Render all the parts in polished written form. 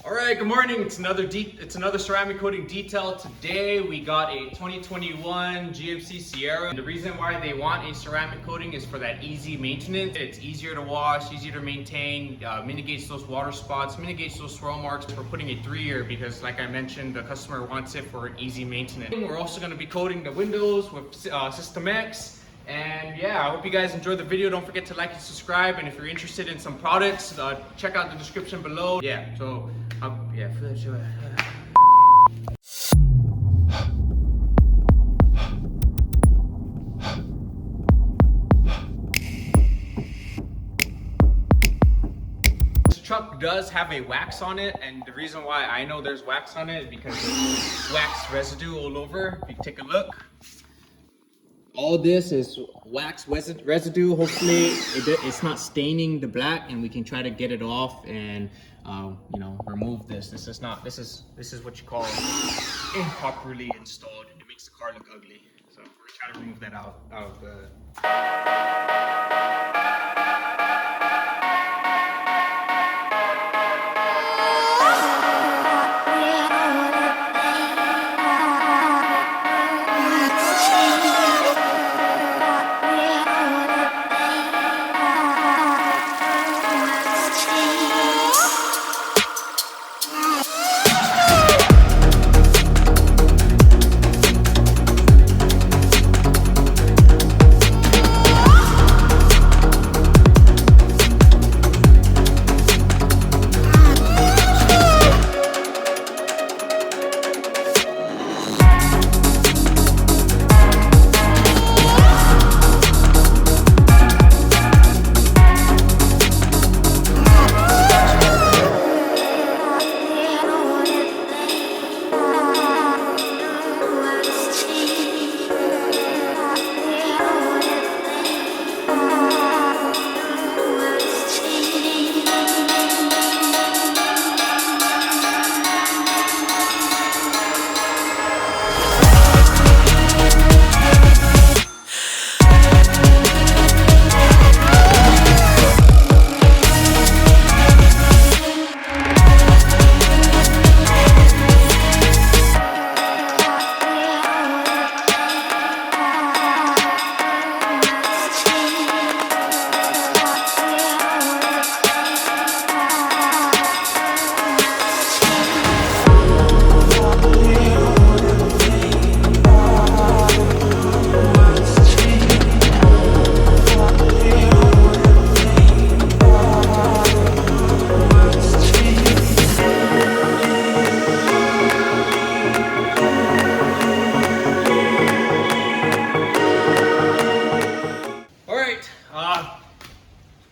Alright, good morning. It's another ceramic coating detail. Today we got a 2021 GMC Sierra. And the reason why they want a ceramic coating is for that easy maintenance. It's easier to wash, easier to maintain, mitigates those water spots, mitigates those swirl marks. We're putting a 3-year because, like I mentioned, the customer wants it for easy maintenance. We're also going to be coating the windows with System X. And yeah, I hope you guys enjoyed the video. Don't forget to like and subscribe. And if you're interested in some products, check out the description below. Yeah, so This truck does have a wax on it, and the reason why I know there's wax on it is because there's wax residue all over. If you take a look, all this is wax residue. Hopefully it's not staining the black, and we can try to get it off and remove this. This is what you call improperly installed. It makes the car look ugly. So we're gonna try to remove that out of the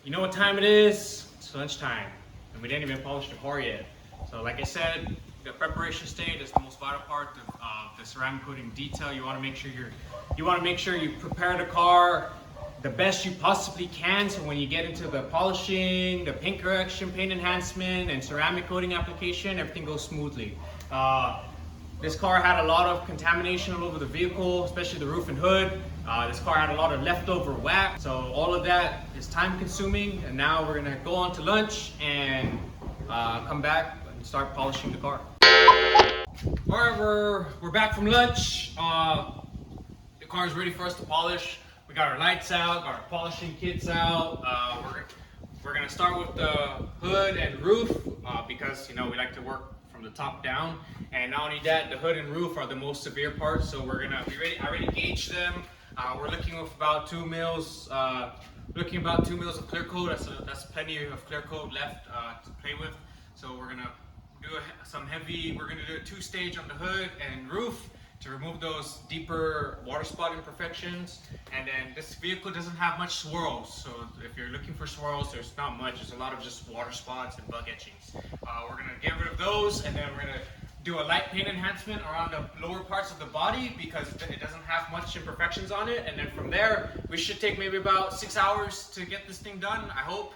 you know what time it is? It's lunchtime, and we didn't even polish the car yet. So like I said, the preparation stage is the most vital part of the ceramic coating detail. You want to make sure you prepare the car the best you possibly can, so when you get into the polishing, the paint correction, paint enhancement, and ceramic coating application, everything goes smoothly. This car had a lot of contamination all over the vehicle, especially the roof and hood. This car had a lot of leftover wax, so all of that is time consuming. And now we're gonna go on to lunch and come back and start polishing the car. All right, we're back from lunch. The car is ready for us to polish. We got our lights out, got our polishing kits out. We're gonna start with the hood and roof because we like to work from the top down. And not only that, the hood and roof are the most severe parts, so we're gonna be ready. I already gauged them. We're looking with about 2 mils. Looking about 2 mils of clear coat. That's plenty of clear coat left to play with. So we're gonna do We're gonna do a 2-stage on the hood and roof to remove those deeper water spot imperfections. And then this vehicle doesn't have much swirls, so if you're looking for swirls, there's not much. There's a lot of just water spots and bug etchings. We're gonna get rid of those, and then we're gonna do a light paint enhancement around the lower parts of the body because it doesn't have much imperfections on it. And then from there, we should take maybe about 6 hours to get this thing done, I hope.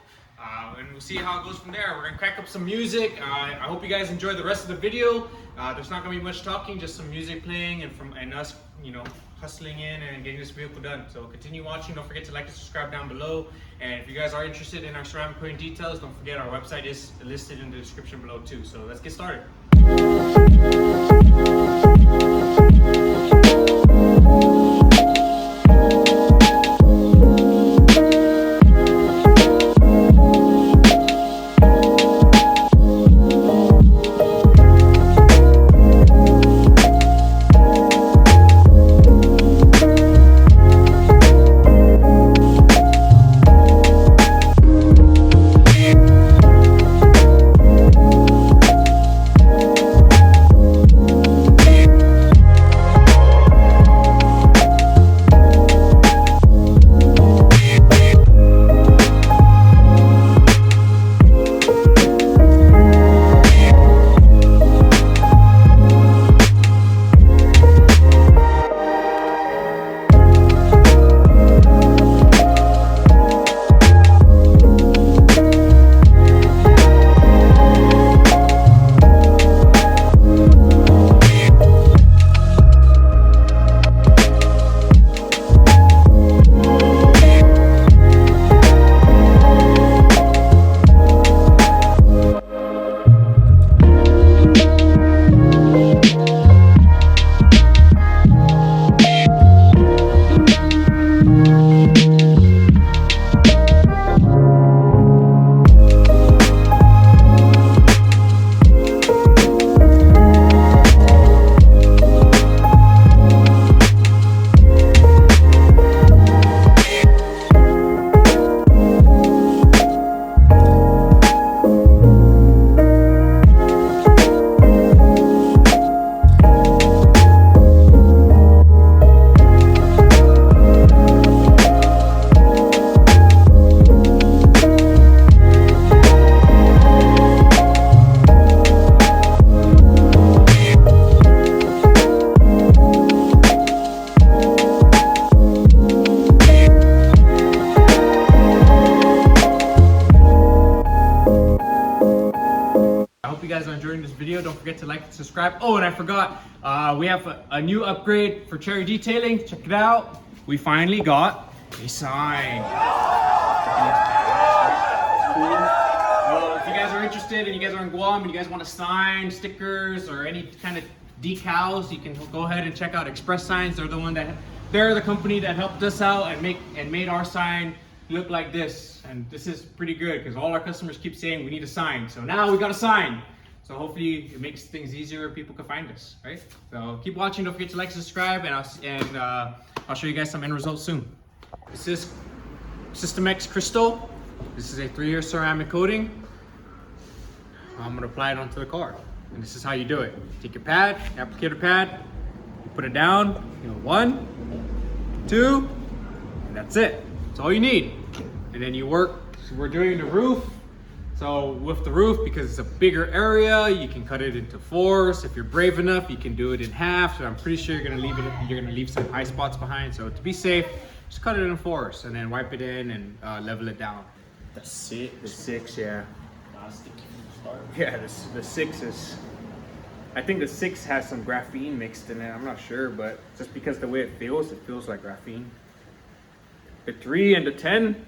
And we'll see how it goes from there. We're gonna crack up some music. I hope you guys enjoy the rest of the video. There's not gonna be much talking, just some music playing and us, hustling in and getting this vehicle done. So continue watching. Don't forget to like and subscribe down below. And if you guys are interested in our ceramic coating details, don't forget our website is listed in the description below too. So let's get started. You guys are enjoying this video. Don't forget to like and subscribe. Oh, and I forgot, we have a new upgrade for Cherry Detailing. Check it out. We finally got a sign. Well, if you guys are interested and you guys are in Guam and you guys want to sign stickers or any kind of decals, you can go ahead and check out Express Signs. They're the company that helped us out and made our sign look like this. And this is pretty good because all our customers keep saying we need a sign. So now we got a sign. So hopefully it makes things easier. People can find us, right? So keep watching. Don't forget to like, subscribe, and I'll show you guys some end results soon. This is System X Crystal. This is a 3-year ceramic coating. I'm gonna apply it onto the car, and this is how you do it. Take your pad, applicator pad, you put it down. 1, 2, and that's it. That's all you need. And then you work. So we're doing the roof. So with the roof, because it's a bigger area, you can cut it into 4s. If you're brave enough, you can do it in half. So I'm pretty sure you're gonna leave some high spots behind. So to be safe, just cut it in 4s and then wipe it in and level it down. The 6, yeah. Yeah, the 6 is. I think the 6 has some graphene mixed in it. I'm not sure, but just because the way it feels like graphene. The 3 and the 10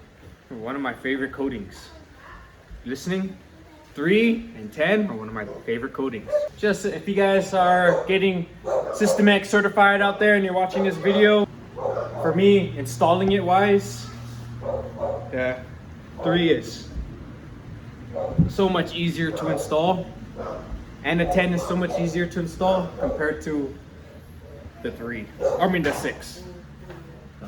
are one of my favorite coatings. Listening? 3 and 10 are one of my favorite coatings. Just if you guys are getting System X certified out there and you're watching this video, for me, installing it wise, the 3 is so much easier to install, and the 10 is so much easier to install compared to the 6. So.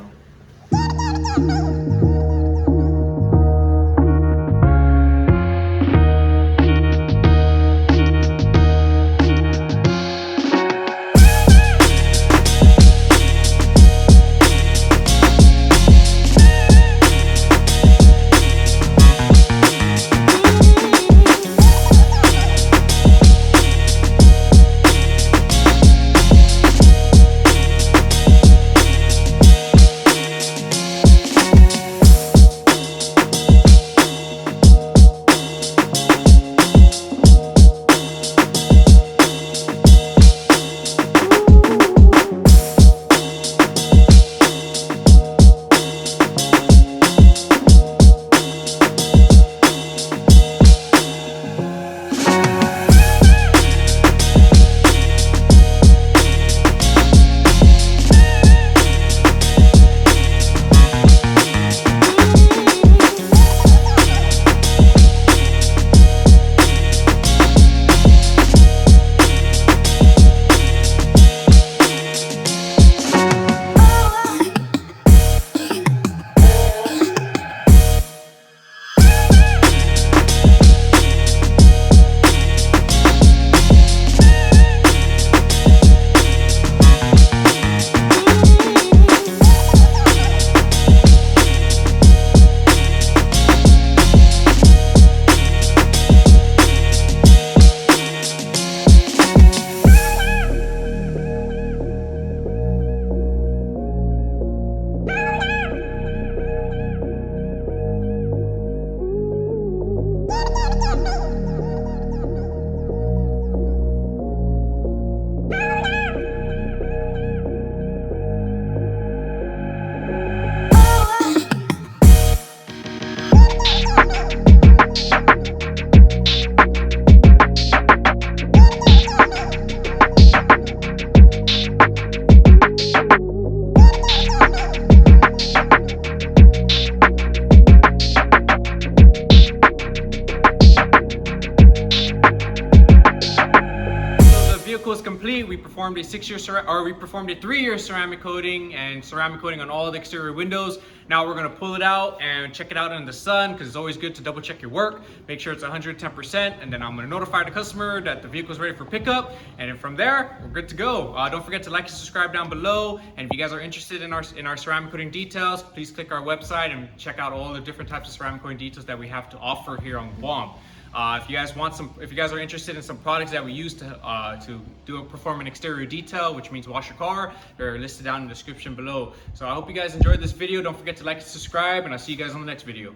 vehicle is complete. We performed a 3-year ceramic coating and ceramic coating on all the exterior windows. Now we're gonna pull it out and check it out in the sun, because it's always good to double check your work, make sure it's 110%, and then I'm gonna notify the customer that the vehicle is ready for pickup, and then from there, we're good to go. Don't forget to like and subscribe down below, and if you guys are interested in our ceramic coating details, please click our website and check out all the different types of ceramic coating details that we have to offer here on Guam. If you guys are interested in some products that we use to perform an exterior detail, which means wash your car, they're listed down in the description below. So I hope you guys enjoyed this video. Don't forget to like and subscribe, and I'll see you guys on the next video.